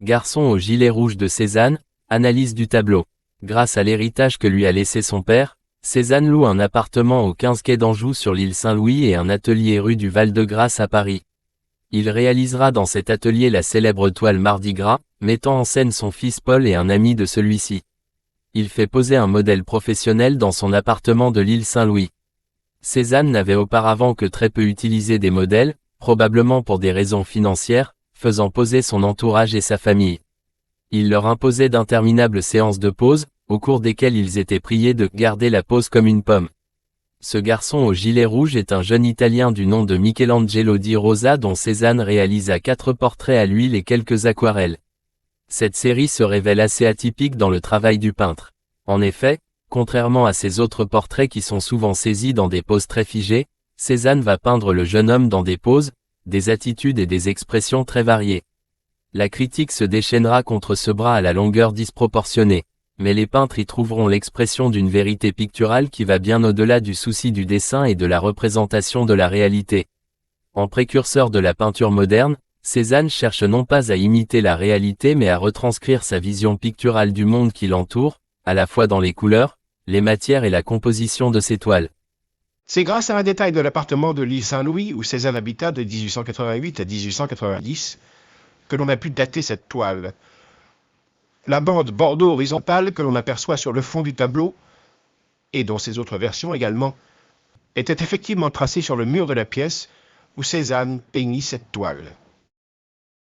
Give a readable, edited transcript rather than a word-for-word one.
Garçon au gilet rouge de Cézanne, analyse du tableau. Grâce à l'héritage que lui a laissé son père, Cézanne loue un appartement au 15 quai d'Anjou sur l'île Saint-Louis et un atelier rue du Val-de-Grâce à Paris. Il réalisera dans cet atelier la célèbre toile Mardi Gras, mettant en scène son fils Paul et un ami de celui-ci. Il fait poser un modèle professionnel dans son appartement de l'île Saint-Louis. Cézanne n'avait auparavant que très peu utilisé des modèles, probablement pour des raisons financières, faisant poser son entourage et sa famille. Il leur imposait d'interminables séances de pose, au cours desquelles ils étaient priés de garder la pose comme une pomme. Ce garçon au gilet rouge est un jeune Italien du nom de Michelangelo di Rosa dont Cézanne réalisa 4 portraits à l'huile et quelques aquarelles. Cette série se révèle assez atypique dans le travail du peintre. En effet, contrairement à ses autres portraits qui sont souvent saisis dans des poses très figées, Cézanne va peindre le jeune homme dans des poses, des attitudes et des expressions très variées. La critique se déchaînera contre ce bras à la longueur disproportionnée, mais les peintres y trouveront l'expression d'une vérité picturale qui va bien au-delà du souci du dessin et de la représentation de la réalité. En précurseur de la peinture moderne, Cézanne cherche non pas à imiter la réalité mais à retranscrire sa vision picturale du monde qui l'entoure, à la fois dans les couleurs, les matières et la composition de ses toiles. C'est grâce à un détail de l'appartement de l'île Saint-Louis où Cézanne habita de 1888 à 1890 que l'on a pu dater cette toile. La bande bordeaux horizontale que l'on aperçoit sur le fond du tableau, et dans ses autres versions également, était effectivement tracée sur le mur de la pièce où Cézanne peignit cette toile.